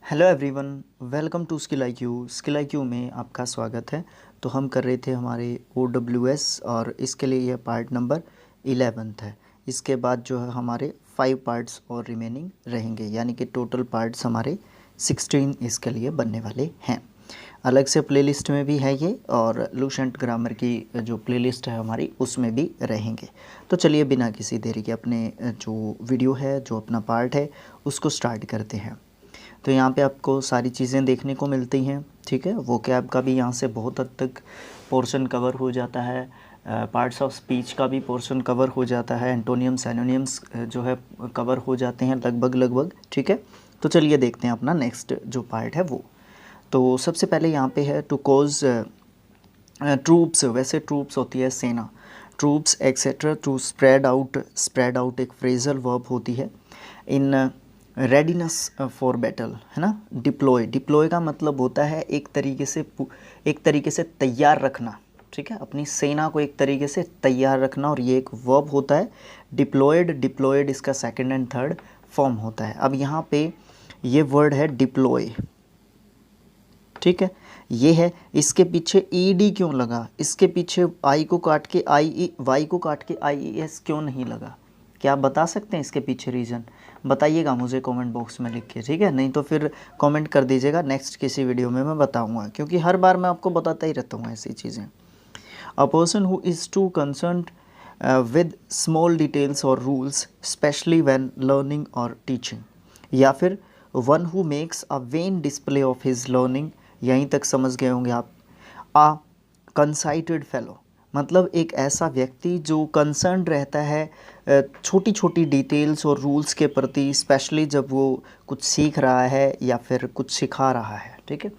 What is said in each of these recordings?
Hello everyone, welcome to skill I Q. Skill I Q में आपका स्वागत है। तो हम कर रहे थे हमारे OWS और इसके लिए यह पार्ट नंबर 11 है। इसके बाद जो है हमारे 5 पार्ट्स और रिमेनिंग रहेंगे, यानी कि टोटल पार्ट्स हमारे 16 इसके लिए बनने वाले हैं। अलग से प्लेलिस्ट में भी है ये, और लूसेंट ग्रामर की जो प्लेलिस्ट है हमारी उसमें भी रहेंगे। तो चलिए बिना किसी देरी के अपने जो वीडियो है, जो अपना पार्ट है, उसको स्टार्ट करते हैं। तो यहाँ पे आपको सारी चीज़ें देखने को मिलती हैं, ठीक है। वोकैब का भी यहाँ से बहुत हद तक पोर्शन कवर हो जाता है, पार्ट्स ऑफ स्पीच का भी पोर्शन कवर हो जाता है, एंटोनियम्स एनोनियम्स जो है कवर हो जाते हैं लगभग, ठीक है। तो चलिए देखते हैं अपना नेक्स्ट जो पार्ट है वो। तो सबसे पहले यहाँ पे है टू कोज ट्रूप्स। वैसे ट्रूप्स होती है सेना, troops etcetera to spread out एक फ्रेजल वर्ब होती है। इन रेडीनेस फॉर बैटल, है ना। डिप्लॉय का मतलब होता है एक तरीके से तैयार रखना, ठीक है। अपनी सेना को एक तरीके से तैयार रखना, और ये एक वर्ब होता है। डिप्लॉयड इसका सेकंड एंड थर्ड फॉर्म होता है। अब यहाँ पे ये वर्ड है डिप्लॉय, ठीक है। ये है, इसके पीछे ईडी क्यों लगा, इसके पीछे आई को काट के वाई को काट के IES क्यों नहीं लगा? क्या आप बता सकते हैं इसके पीछे रीज़न? बताइएगा मुझे कमेंट बॉक्स में लिख के, ठीक है। नहीं तो फिर कमेंट कर दीजिएगा, नेक्स्ट किसी वीडियो में मैं बताऊंगा, क्योंकि हर बार मैं आपको बताता ही रहता हूँ ऐसी चीज़ें। A person who is too concerned with small details और रूल्स स्पेशली व्हेन लर्निंग और टीचिंग, या फिर one who makes a vain display of his learning. यहीं तक समझ गए होंगे आप। आ कंसाइटेड फेलो मतलब एक ऐसा व्यक्ति जो कंसर्न रहता है छोटी छोटी डिटेल्स और रूल्स के प्रति, स्पेशली जब वो कुछ सीख रहा है या फिर कुछ सिखा रहा है, ठीक है।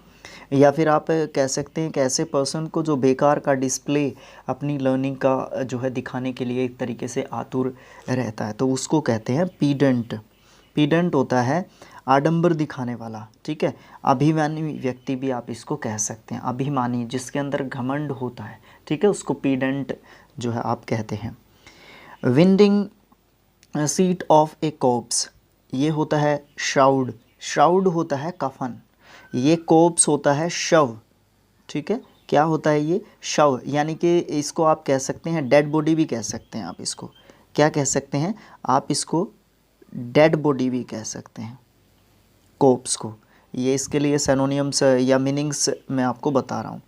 या फिर आप कह सकते हैं कि ऐसे पर्सन को जो बेकार का डिस्प्ले अपनी लर्निंग का जो है दिखाने के लिए एक तरीके से आतुर रहता है, तो उसको कहते हैं पीडेंट। पीडेंट होता है आडंबर दिखाने वाला, ठीक है। अभिमानी व्यक्ति भी आप इसको कह सकते हैं, अभिमानी जिसके अंदर घमंड होता है, ठीक है, उसको पीडेंट जो है आप कहते हैं। Winding sheet of a corpse, ये होता है श्राउड। श्राउड होता है कफन, ये कोप्स होता है शव, ठीक है। क्या होता है ये? शव, यानी कि इसको आप कह सकते हैं डेड बॉडी भी कह सकते हैं आप इसको। क्या कह सकते हैं आप इसको? डेड बॉडी भी कह सकते हैं कोप्स को। ये इसके लिए सिनोनिम्स या मीनिंग्स मैं आपको बता रहा हूँ।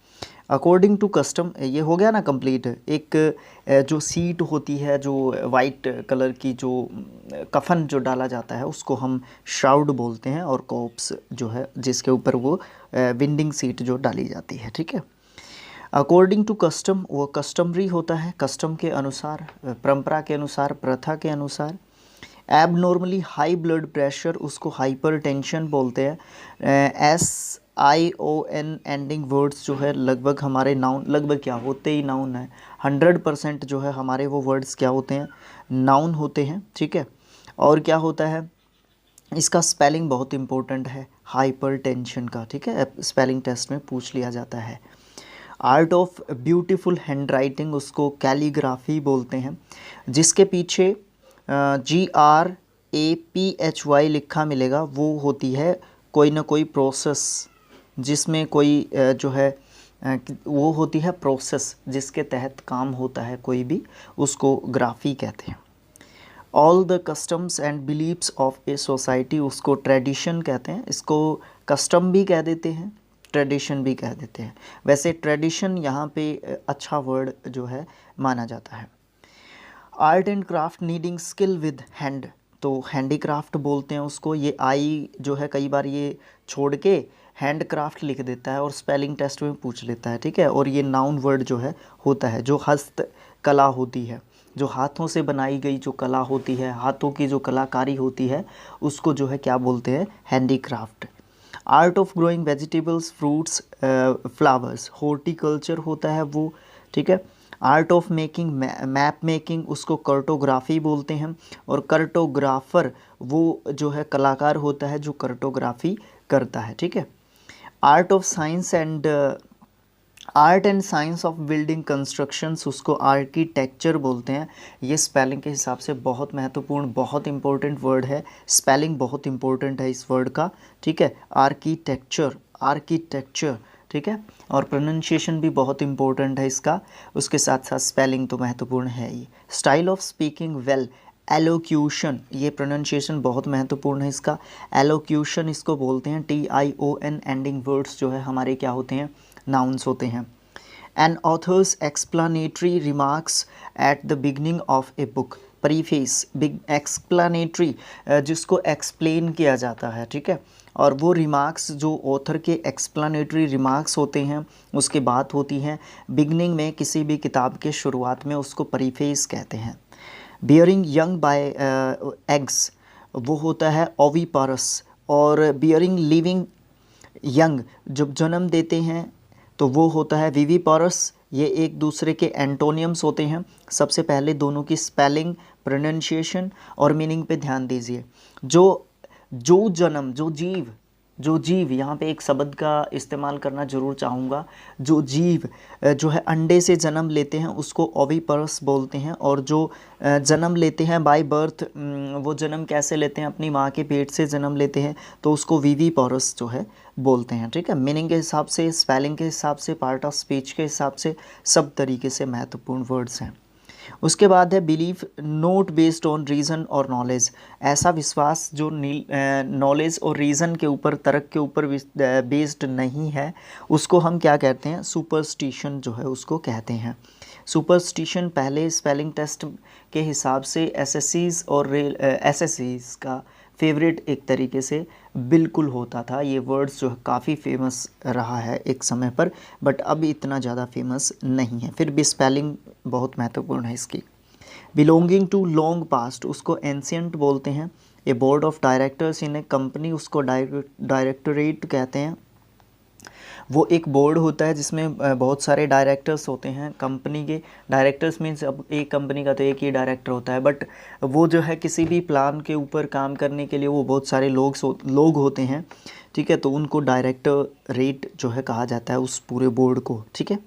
अकॉर्डिंग टू कस्टम, ये हो गया ना कंप्लीट। एक जो सीट होती है, जो वाइट कलर की जो कफन जो डाला जाता है, उसको हम श्राउड बोलते हैं, और कॉप्स जो है जिसके ऊपर वो विंडिंग सीट जो डाली जाती है, ठीक है। अकॉर्डिंग टू कस्टम, वो कस्टमरी होता है, कस्टम के अनुसार, परंपरा के अनुसार, प्रथा के अनुसार। एबनॉर्मली हाई ब्लड प्रेशर, उसको हाइपरटेंशन बोलते हैं। SION एंडिंग वर्ड्स जो है लगभग हमारे नाउन, लगभग क्या होते ही नाउन है। 100% जो है हमारे वो वर्ड्स क्या होते हैं? नाउन होते हैं, ठीक है। और क्या होता है, इसका स्पेलिंग बहुत इंपॉर्टेंट है हाइपरटेंशन का, ठीक है। स्पेलिंग टेस्ट में पूछ लिया जाता है। Art of beautiful hand writing, उसको कैलीग्राफी बोलते हैं। जिसके पीछे GRAPHY लिखा मिलेगा, वो होती है कोई ना कोई प्रोसेस, जिसमें कोई जो है वो होती है प्रोसेस जिसके तहत काम होता है कोई भी, उसको ग्राफी कहते हैं। All the customs and beliefs of a society, उसको ट्रेडिशन कहते हैं। इसको कस्टम भी कह देते हैं, ट्रेडिशन भी कह देते हैं। वैसे ट्रेडिशन यहाँ पे अच्छा वर्ड जो है माना जाता है। Art and craft needing skill with hand, तो हैंडीक्राफ्ट बोलते हैं उसको। ये आई जो है कई बार ये छोड़ के हैंड क्राफ्ट लिख देता है और स्पेलिंग टेस्ट में पूछ लेता है, ठीक है। और ये नाउन वर्ड जो है होता है, जो हस्त कला होती है, जो हाथों से बनाई गई जो कला होती है, हाथों की जो कलाकारी होती है, उसको जो है क्या बोलते हैं? Handicraft. Art of growing vegetables, fruits, flowers, horticulture होता है वो, ठीक है। Art of making, map making, उसको कार्टोग्राफी बोलते हैं। और कार्टोग्राफर वो जो है कलाकार होता है जो कार्टोग्राफी करता है, ठीक है। Art of science and art and science of building constructions, उसको आर्किटेक्चर बोलते हैं। ये स्पेलिंग के हिसाब से बहुत महत्वपूर्ण, बहुत इंपॉर्टेंट वर्ड है। स्पेलिंग बहुत इंपॉर्टेंट है इस वर्ड का, ठीक है। आर्किटेक्चर, आर्किटेक्चर, ठीक है। और प्रोनाउंसिएशन भी बहुत इंपॉर्टेंट है इसका, उसके साथ साथ स्पेलिंग तो महत्वपूर्ण है ही। Style of speaking well, elocution, ये प्रोनाउंसिएशन बहुत महत्वपूर्ण है इसका। एलोक्यूशन इसको बोलते हैं। TION एंडिंग वर्ड्स जो है हमारे क्या होते हैं, नाउन्स होते हैं। An author's explanatory remarks at the beginning of a book, preface, big explanatory, जिसको एक्सप्लेन किया जाता है, ठीक है। और वो रिमार्क्स जो ऑथर के एक्सप्लानेटरी रिमार्क्स होते हैं उसके बात होती हैं बिगनिंग में, किसी भी किताब के शुरुआत में, उसको प्रीफेस कहते हैं। बियरिंग यंग बाय एग्स, वो होता है ओविपारस। और बियरिंग लिविंग यंग, जब जन्म देते हैं तो वो होता है विविपारस। ये एक दूसरे के एंटोनियम्स होते हैं। सबसे पहले दोनों की स्पेलिंग, प्रोनाउंसिएशन और मीनिंग पे ध्यान दीजिए। जो जन्म, जो जीव, यहाँ पे एक शब्द का इस्तेमाल करना ज़रूर चाहूँगा। जो जीव जो है अंडे से जन्म लेते हैं उसको ओविपरस बोलते हैं। और जो जन्म लेते हैं बाय बर्थ, वो जन्म कैसे लेते हैं, अपनी माँ के पेट से जन्म लेते हैं, तो उसको विविपरस जो है बोलते हैं, ठीक है। मीनिंग के हिसाब से, स्पेलिंग के हिसाब से, पार्ट ऑफ स्पीच के हिसाब से, सब तरीके से महत्वपूर्ण वर्ड्स हैं। उसके बाद है belief note based on reason और नॉलेज, ऐसा विश्वास जो नॉलेज और रीज़न के ऊपर, तर्क के ऊपर बेस्ड नहीं है, उसको हम क्या कहते हैं, सुपरस्टिशन जो है उसको कहते हैं। सुपरस्टिशन पहले स्पेलिंग टेस्ट के हिसाब से एसएससीज और एसएससीज का फेवरेट एक तरीके से बिल्कुल होता था। ये वर्ड्स जो काफ़ी फेमस रहा है एक समय पर, बट अब इतना ज़्यादा फेमस नहीं है। फिर भी स्पेलिंग बहुत महत्वपूर्ण है इसकी। बिलोंगिंग टू लॉन्ग पास्ट, उसको एंशियंट बोलते हैं। A board of directors in a company, उसको डायरेक्टोरेट कहते हैं। वो एक बोर्ड होता है जिसमें बहुत सारे डायरेक्टर्स होते हैं कंपनी के। डायरेक्टर्स मीन्स अब एक कंपनी का तो एक ही डायरेक्टर होता है, बट वो जो है किसी भी प्लान के ऊपर काम करने के लिए वो बहुत सारे लोग होते हैं, ठीक है। तो उनको डायरेक्टरेट जो है कहा जाता है उस पूरे बोर्ड को, ठीक है।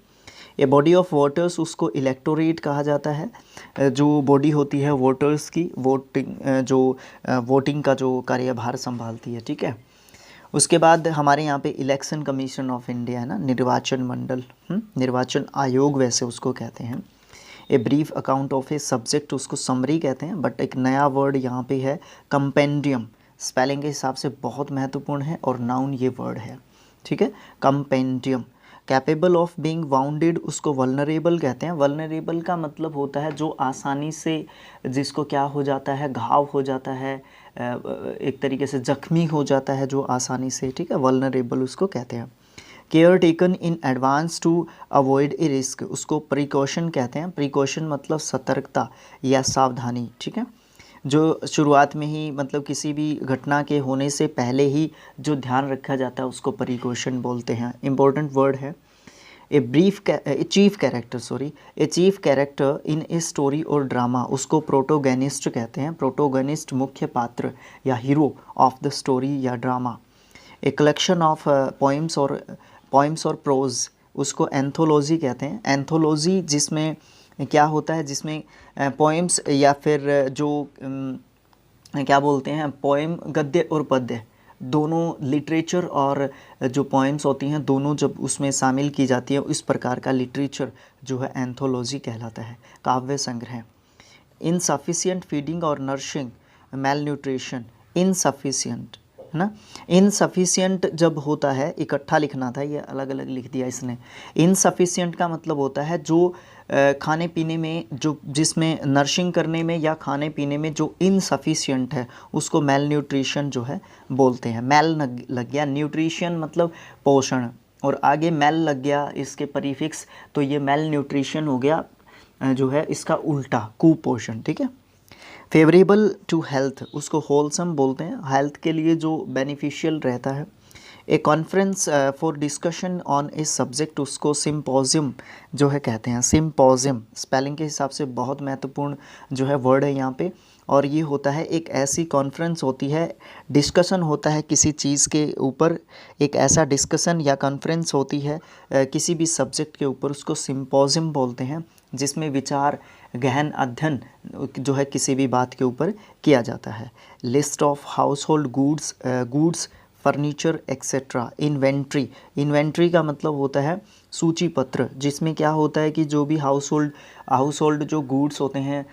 ये बॉडी ऑफ वोटर्स, उसको इलेक्टोरेट कहा जाता है। जो बॉडी होती है वोटर्स की, वोटिंग का जो कार्यभार संभालती है, ठीक है। उसके बाद हमारे यहाँ पे इलेक्शन कमीशन ऑफ इंडिया है ना, निर्वाचन मंडल, निर्वाचन आयोग वैसे उसको कहते हैं। A brief account of A subject, उसको समरी कहते हैं। बट एक नया वर्ड यहाँ पे है कंपेंडियम, स्पेलिंग के हिसाब से बहुत महत्वपूर्ण है और नाउन ये वर्ड है, ठीक है, compendium. Capable of being bounded, उसको वल्नरेबल कहते हैं। वल्नरेबल का मतलब होता है जो आसानी से, जिसको क्या हो जाता है, घाव हो जाता है, एक तरीके से जख्मी हो जाता है जो आसानी से, ठीक है, वल्नरेबल उसको कहते हैं। Care taken in advance to avoid a risk, उसको प्रिकॉशन कहते हैं। प्रिकॉशन मतलब सतर्कता या सावधानी, ठीक है। जो शुरुआत में ही, मतलब किसी भी घटना के होने से पहले ही जो ध्यान रखा जाता है उसको प्रिकॉशन बोलते हैं। इम्पोर्टेंट वर्ड है। A chief character in a story और ड्रामा, उसको प्रोटोगनिस्ट कहते हैं। प्रोटोगनिस्ट मुख्य पात्र या हीरो ऑफ द स्टोरी या drama. A collection of poems और प्रोज, उसको एंथोलॉजी कहते हैं। एंथोलॉजी जिसमें क्या होता है, जिसमें पोइम्स या फिर जो क्या बोलते हैं, पोइम, गद्य और पद्य दोनों, लिटरेचर और जो पोइम्स होती हैं दोनों जब उसमें शामिल की जाती है, इस प्रकार का लिटरेचर जो है एंथोलॉजी कहलाता है, काव्य संग्रह। इनसफिशिएंट फीडिंग और नर्शिंग, मेल न्यूट्रिशन, इनसफिशिएंट है ना। इनसफिशिएंट जब होता है, इकट्ठा लिखना था, ये अलग अलग लिख दिया इसने। इनसफिशिएंट का मतलब होता है जो खाने पीने में, जो जिसमें नर्शिंग करने में या खाने पीने में जो इनसफिशिएंट है उसको मेल न्यूट्रिशन जो है बोलते हैं। मेल लग गया, न्यूट्रिशन मतलब पोषण, और आगे मेल लग गया इसके प्रीफिक्स, तो ये मेल न्यूट्रिशन हो गया जो है इसका उल्टा, कुपोषण, ठीक है। फेवरेबल टू हेल्थ, उसको होलसम बोलते हैं, हेल्थ के लिए जो बेनिफिशियल रहता है। A conference for discussion on a subject, उसको सिम्पोजियम जो है कहते हैं। सिम्पोजियम स्पेलिंग के हिसाब से बहुत महत्वपूर्ण जो है वर्ड है यहाँ पे। और ये होता है एक ऐसी कॉन्फ्रेंस होती है, डिस्कशन होता है किसी चीज़ के ऊपर, एक ऐसा डिस्कशन या कॉन्फ्रेंस होती है किसी भी सब्जेक्ट के ऊपर, उसको सिंपोजियम बोलते हैं, जिसमें विचार गहन अध्ययन जो है किसी भी बात के ऊपर किया जाता है। List of house hold goods furniture etcetera. Inventory, inventory का मतलब होता है सूची पत्र, जिसमें क्या होता है कि जो भी हाउस होल्ड जो गुड्स होते हैं,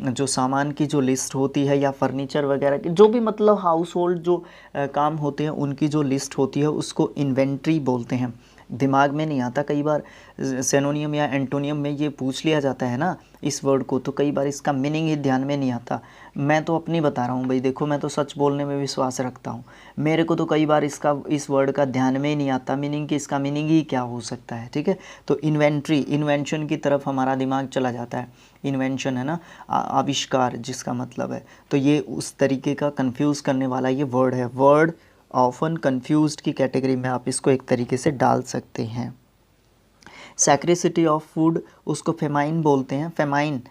जो सामान की जो लिस्ट होती है, या फर्नीचर वगैरह की जो भी मतलब हाउस होल्ड जो काम होते हैं उनकी जो लिस्ट होती है उसको इन्वेंट्री बोलते हैं। दिमाग में नहीं आता, कई बार सिनोनियम या एंटोनियम में ये पूछ लिया जाता है ना इस वर्ड को, तो कई बार इसका मीनिंग ही ध्यान में नहीं आता। मैं तो अपनी बता रहा हूँ भाई, देखो मैं तो सच बोलने में विश्वास रखता हूँ, मेरे को तो कई बार इस वर्ड का ध्यान में ही नहीं आता मीनिंग कि इसका मीनिंग ही क्या हो सकता है। ठीक है, तो इन्वेंट्री, इन्वेंशन की तरफ हमारा दिमाग चला जाता है। इन्वेंशन है ना, आविष्कार जिसका मतलब है, तो ये उस तरीके का कंफ्यूज करने वाला ये वर्ड है। वर्ड ऑफन कंफ्यूज्ड की कैटेगरी में आप इसको एक तरीके से डाल सकते हैं। सैक्रिसिटी ऑफ फूड, उसको फेमाइन बोलते हैं। फेमाइन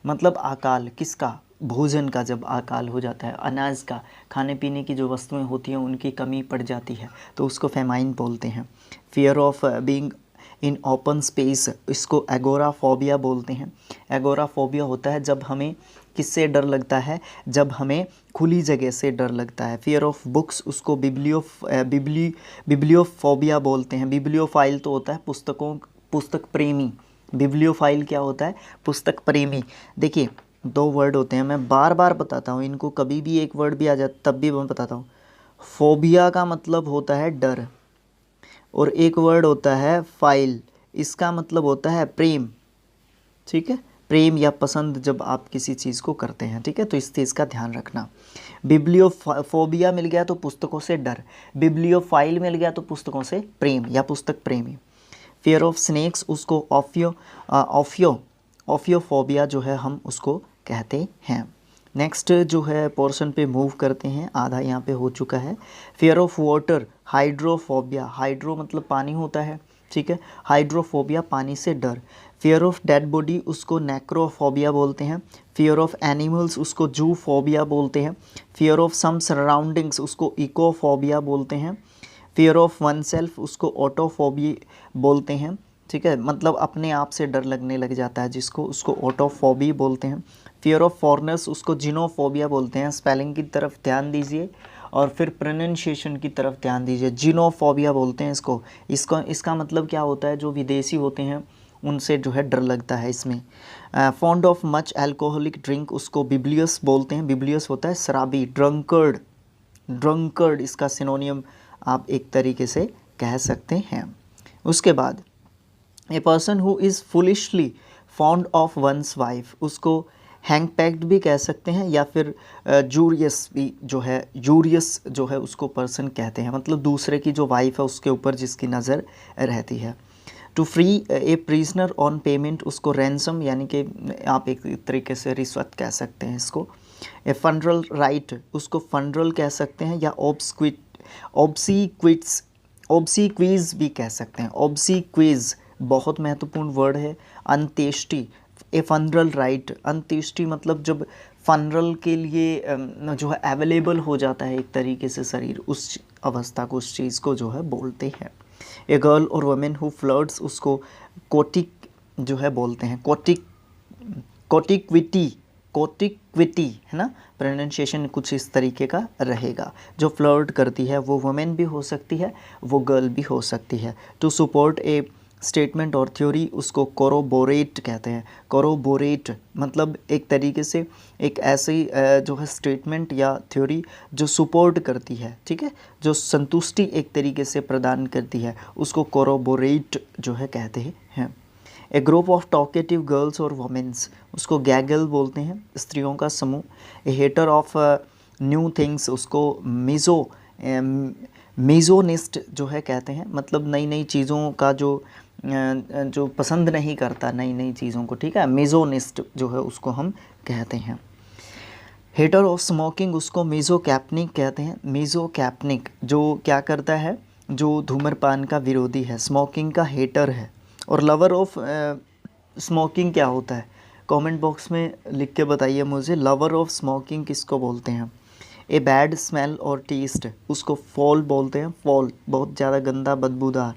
मतलब अकाल, किसका? भोजन का, जब अकाल हो जाता है, अनाज का, खाने पीने की जो वस्तुएं होती हैं उनकी कमी पड़ जाती है, तो उसको फेमाइन बोलते हैं। Fear of being in open space, इसको एगोराफोबिया बोलते हैं। एगोराफोबिया होता है जब हमें किससे डर लगता है, जब हमें खुली जगह से डर लगता है। फियर ऑफ बुक्स, उसको बिब्लियोफोबिया बोलते हैं। बिब्लियोफाइल तो होता है पुस्तक प्रेमी। बिब्लियोफाइल क्या होता है? पुस्तक प्रेमी। देखिए 2 वर्ड होते हैं, मैं बार बार बताता हूँ इनको, कभी भी एक वर्ड भी आ जाए तब भी मैं बताता हूँ। फोबिया का मतलब होता है डर, और एक वर्ड होता है फाइल, इसका मतलब होता है प्रेम। ठीक है, प्रेम या पसंद जब आप किसी चीज़ को करते हैं। ठीक है, तो इस चीज़ का ध्यान रखना। बिब्लियोफोबिया मिल गया तो पुस्तकों से डर, बिब्लियोफाइल मिल गया तो पुस्तकों से प्रेम या पुस्तक प्रेमी। फियर ऑफ स्नेक्स, उसको ऑफियोफोबिया जो है हम उसको कहते हैं। नेक्स्ट जो है पोर्शन पे मूव करते हैं, आधा यहाँ पे हो चुका है। Fear of water, hydrophobia, hydro मतलब पानी होता है। ठीक है, हाइड्रोफोबिया पानी से डर। फियर ऑफ डेड बॉडी, उसको नेक्रोफोबिया बोलते हैं। फियर ऑफ एनिमल्स, उसको जूफोबिया बोलते हैं। फियर ऑफ सम सराउंडिंग्स, उसको इकोफोबिया बोलते हैं। फियर ऑफ वन सेल्फ, उसको ऑटोफोबिया बोलते हैं। ठीक है, मतलब अपने आप से डर लगने लग जाता है जिसको, उसको ऑटोफोबिया बोलते हैं। फियर ऑफ फॉरेनर्स, उसको जिनोफोबिया बोलते हैं। स्पेलिंग की तरफ ध्यान दीजिए और फिर प्रोनाउंसिएशन की तरफ ध्यान दीजिए। जिनोफोबिया बोलते हैं इसका मतलब क्या होता है? जो विदेशी होते हैं उनसे जो है डर लगता है इसमें। Fond of much alcoholic drink, उसको बिब्लियस बोलते हैं। बिब्लियस होता है शराबी। ड्रंकर्ड इसका सिनोनियम आप एक तरीके से कह सकते हैं। उसके बाद a person who is foolishly fond of one's wife, उसको हैंग पैक्ड भी कह सकते हैं, या फिर यूरियस भी जो है, यूरियस जो है उसको पर्सन कहते हैं, मतलब दूसरे की जो वाइफ है उसके ऊपर जिसकी नज़र रहती है। To free a prisoner on payment, उसको रैंसम यानी कि आप एक तरीके से रिश्वत कह सकते हैं इसको। ए फंडरल राइट, उसको फंडरल कह सकते हैं, या ऑब्सीक्विज भी कह सकते हैं। ऑब्सीक्विज बहुत महत्वपूर्ण वर्ड है। अंत्येष्टि, ए फनरल राइट, अंत्येष्टि मतलब जब फनरल के लिए जो है अवेलेबल हो जाता है एक तरीके से शरीर, उस अवस्था को, उस चीज़ को जो है बोलते हैं। ए गर्ल और वुमेन हु फ्लर्ट्स, उसको कोटिक जो है बोलते हैं। कोटिक्विटी है ना, प्रोनाउंसिएशन कुछ इस तरीके का रहेगा। जो फ्लर्ट करती है वो वुमेन भी हो सकती है, वो गर्ल भी हो सकती है। टू सपोर्ट ए स्टेटमेंट और थ्योरी, उसको कोरोबोरेट कहते हैं। कोरोबोरेट मतलब एक तरीके से एक ऐसी जो है स्टेटमेंट या थ्योरी जो सपोर्ट करती है। ठीक है, जो संतुष्टि एक तरीके से प्रदान करती है, उसको कोरोबोरेट जो है कहते हैं। A group of talkative girls और वोमेंस, उसको गैगल बोलते हैं, स्त्रियों का समूह। A hater of new things, उसको मिज़ोनिस्ट जो है कहते हैं, मतलब नई नई चीज़ों का जो पसंद नहीं करता नई नई चीज़ों को। ठीक है, मिज़ोनिस्ट जो है उसको हम कहते हैं। हेटर ऑफ स्मोकिंग, उसको मीज़ोकैप्निक कहते हैं। मीज़ोकैप्निक जो क्या करता है, जो धूम्रपान का विरोधी है, स्मोकिंग का हेटर है। और लवर ऑफ स्मोकिंग क्या होता है? कमेंट बॉक्स में लिख के बताइए मुझे, लवर ऑफ स्मोकिंग किसको बोलते हैं। ए बैड स्मेल और टेस्ट उसको फॉल बोलते हैं, फॉल बहुत ज़्यादा गंदा बदबूदार।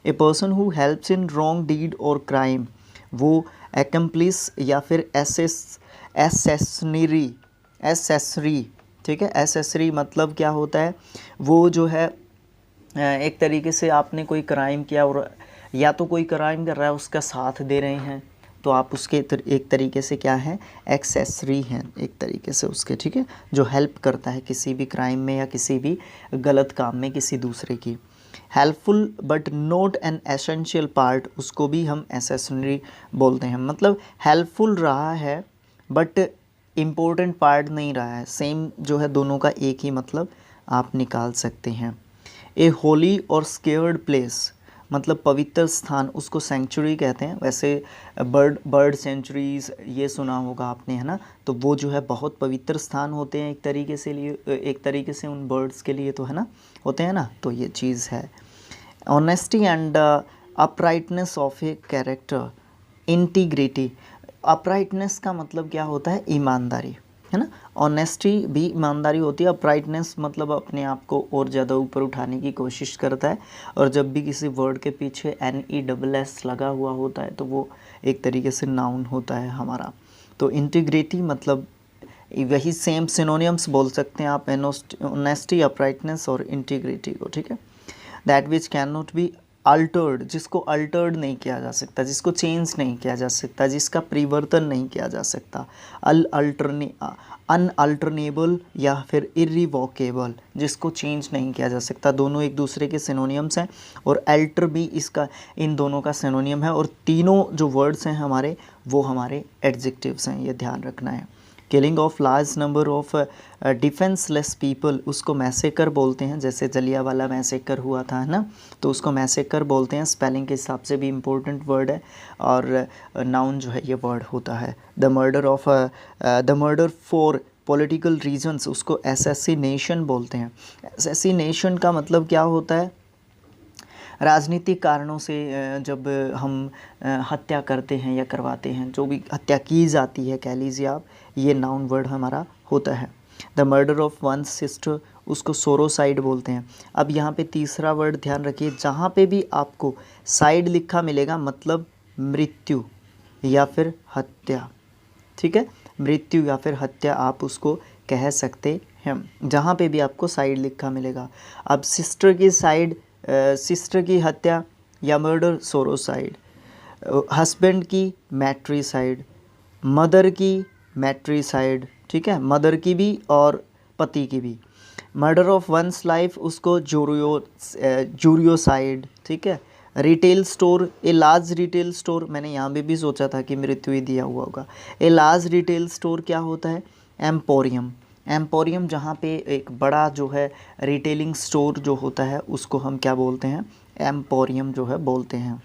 A person who helps in wrong deed और क्राइम, वो एक्म्प्लिस या फिर एसेसरी, ठीक है। एसेसरी मतलब क्या होता है, वो जो है एक तरीके से आपने कोई क्राइम किया और या तो कोई क्राइम कर रहा है उसका साथ दे रहे हैं, तो आप उसके एक तरीके से क्या है, एक्सेसरी हैं एक तरीके से उसके, ठीक है, जो हेल्प करता है किसी भी क्राइम में या किसी भी गलत काम में किसी दूसरे की। Helpful but not an essential part, उसको भी हम एसेसरी बोलते हैं, मतलब हेल्पफुल रहा है बट इम्पोर्टेंट पार्ट नहीं रहा है, सेम जो है दोनों का एक ही मतलब आप निकाल सकते हैं। ए होली और स्केयर्ड प्लेस मतलब पवित्र स्थान, उसको सेंचुरी कहते हैं। वैसे बर्ड सेंचुरीज़ ये सुना होगा आपने, है ना, तो वो जो है बहुत पवित्र स्थान होते हैं एक तरीके से उन बर्ड्स के लिए, तो है ना, होते हैं ना, तो ये चीज़ है। Honesty and uprightness of a character, integrity, uprightness का मतलब क्या होता है, ईमानदारी, है ना। ऑनेस्टी भी ईमानदारी होती है, अपराइटनेस मतलब अपने आप को और ज़्यादा ऊपर उठाने की कोशिश करता है, और जब भी किसी वर्ड के पीछे NESS लगा हुआ होता है तो वो एक तरीके से नाउन होता है हमारा। तो इंटीग्रिटी मतलब वही सेम सिनोनियम्स बोल सकते हैं आप, ऑनेस्टी, अपराइटनेस और इंटीग्रिटी को, ठीक है। That which can not be altered, जिसको अल्टर्ड नहीं किया जा सकता, जिसको चेंज नहीं किया जा सकता, जिसका परिवर्तन नहीं किया जा सकता। अनअल्टरनेबल या फिर इरिवोकेबल, जिसको चेंज नहीं किया जा सकता, दोनों एक दूसरे के सिनोनियम्स हैं, और अल्टर भी इसका इन दोनों का सिनोनियम है, और तीनों जो वर्ड्स हैं हमारे वो हमारे एडजेक्टिव्स हैं, ये ध्यान रखना है। Killing of large number of defenceless people, उसको मैसेकर बोलते हैं, जैसे जलियांवाला मैसेकर हुआ था, है ना, तो उसको मैसेकर बोलते हैं। स्पेलिंग के हिसाब से भी इम्पोर्टेंट वर्ड है, और नाउन जो है ये वर्ड होता है। The murder for political reasons, उसको असैसिनेशन बोलते हैं। असैसिनेशन का मतलब क्या होता है, राजनीतिक कारणों से जब हम हत्या करते हैं या करवाते हैं, जो भी हत्या की जाती है कह लीजिए आप, ये नाउन वर्ड हमारा होता है। The murder of one sister, उसको सोरोसाइड बोलते हैं। अब यहाँ पे तीसरा वर्ड ध्यान रखिए, जहाँ पे भी आपको साइड लिखा मिलेगा मतलब मृत्यु या फिर हत्या, ठीक है, मृत्यु या फिर हत्या आप उसको कह सकते हैं, जहाँ पे भी आपको साइड लिखा मिलेगा। अब सिस्टर की साइड, सिस्टर की हत्या या मर्डर, सोरोसाइड। हस्बैंड की मैट्रिसाइड, मदर की मैट्रिसाइड, ठीक है, मदर की भी और पति की भी। मर्डर ऑफ वंस लाइफ, उसको जूरियोसाइड, ठीक है। Retail store, a large retail store, मैंने यहाँ भी सोचा था कि मृत्यु ही दिया हुआ होगा। ए लार्ज रिटेल स्टोर क्या होता है, एम्पोरियम। एम्पोरियम जहाँ पे एक बड़ा जो है रिटेलिंग स्टोर जो होता है उसको हम क्या बोलते हैं, एम्पोरियम जो है बोलते हैं।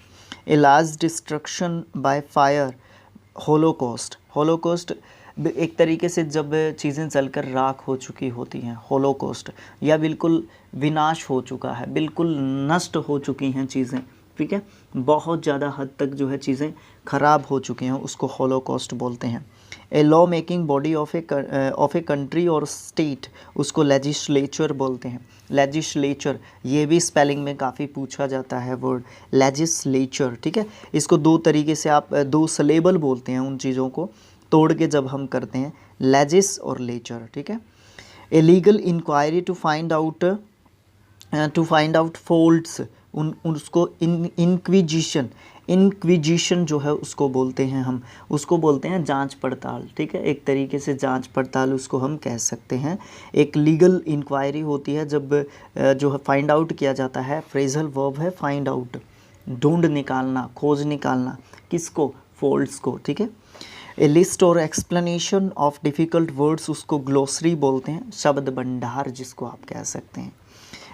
A large destruction by fire, Holocaust. Holocaust एक तरीके से जब चीज़ें जलकर राख हो चुकी होती हैं, होलोकॉस्ट, या बिल्कुल विनाश हो चुका है, बिल्कुल नष्ट हो चुकी हैं चीज़ें, ठीक है, बहुत ज़्यादा हद तक जो है चीज़ें ख़राब हो चुकी हैं, उसको होलोकॉस्ट बोलते हैं। A law making body of a country और स्टेट, उसको लेजिस्लेचर बोलते हैं। लेजिस्लेचर, ये भी स्पेलिंग में काफ़ी पूछा जाता है वर्ड लेजिस्लेचर, ठीक है। इसको दो तरीके से आप दो सलेबल बोलते हैं, उन चीज़ों को तोड़ के जब हम करते हैं, लेजिस और लेचर, ठीक है। A legal inquiry to find out faults, उसको इंक्विजिशन जो है उसको बोलते हैं, हम उसको बोलते हैं जांच पड़ताल, ठीक है, एक तरीके से जांच पड़ताल उसको हम कह सकते हैं। एक लीगल इंक्वायरी होती है जब जो है फाइंड आउट किया जाता है, फ्रेजल वर्ब है फाइंड आउट, ढूंढ निकालना, खोज निकालना, किसको, फॉल्ट्स को, ठीक है। ए लिस्ट और एक्सप्लेनेशन ऑफ डिफ़िकल्ट वर्ड्स, उसको ग्लोसरी बोलते हैं, शब्द भंडार जिसको आप कह सकते हैं।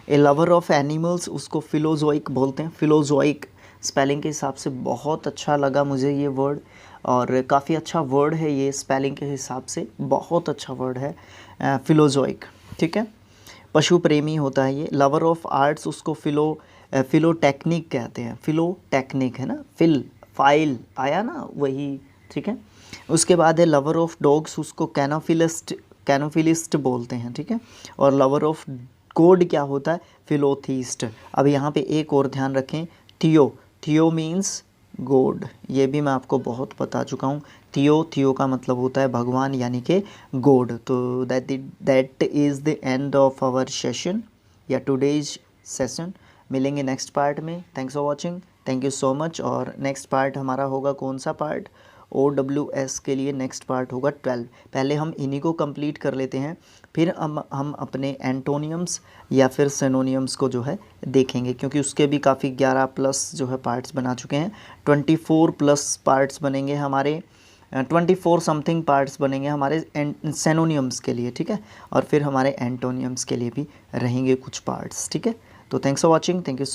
ए लवर ऑफ एनिमल्स, उसको फिलोजोइक बोलते हैं। फिलोजोइक स्पेलिंग के हिसाब से बहुत अच्छा लगा मुझे ये वर्ड, और काफ़ी अच्छा वर्ड है ये, स्पेलिंग के हिसाब से बहुत अच्छा वर्ड है फिलोजोइक, ठीक है। पशु प्रेमी होता है ये। लवर ऑफ आर्ट्स, उसको फिलोटेक्निक कहते हैं, फिलोटेक्निक है ना, फाइल आया ना वही, ठीक है। उसके बाद है लवर ऑफ डॉग्स, उसको कैनोफिलिस्ट बोलते हैं, ठीक है। और लवर ऑफ गॉड क्या होता है, फिलोथीस्ट। अब यहाँ पे एक और ध्यान रखें, थियो मीन्स गॉड, ये भी मैं आपको बहुत बता चुका हूँ। थियो का मतलब होता है भगवान यानी कि गॉड। तो that is the end of our session या टुडेज सेशन। मिलेंगे नेक्स्ट पार्ट में। Thanks for watching, thank you so much. और नेक्स्ट पार्ट हमारा होगा कौन सा पार्ट, OWS के लिए नेक्स्ट पार्ट होगा 12। पहले हम इन्हीं को कंप्लीट कर लेते हैं, फिर हम अपने एंटोनियम्स या फिर सिनोनियम्स को जो है देखेंगे, क्योंकि उसके भी काफ़ी 11+ जो है पार्ट्स बना चुके हैं। 24+ पार्ट्स बनेंगे हमारे, 24 समथिंग पार्ट्स बनेंगे हमारे सिनोनियम्स के लिए, ठीक है। और फिर हमारे एंटोनियम्स के लिए भी रहेंगे कुछ पार्ट्स, ठीक है। तो thanks for watching, thank you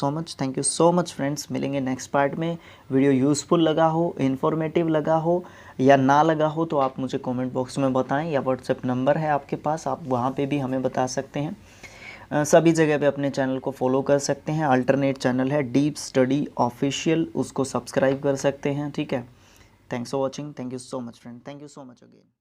so much friends. मिलेंगे नेक्स्ट पार्ट में। वीडियो यूज़फुल लगा हो, इन्फॉर्मेटिव लगा हो या ना लगा हो तो आप मुझे कमेंट बॉक्स में बताएं, या व्हाट्सएप नंबर है आपके पास, आप वहाँ पे भी हमें बता सकते हैं। सभी जगह पे अपने चैनल को फॉलो कर सकते हैं। अल्टरनेट चैनल है डीप स्टडी ऑफिशियल, उसको सब्सक्राइब कर सकते हैं, ठीक है। Thanks for watching, thank you so much friend, thank you so much again.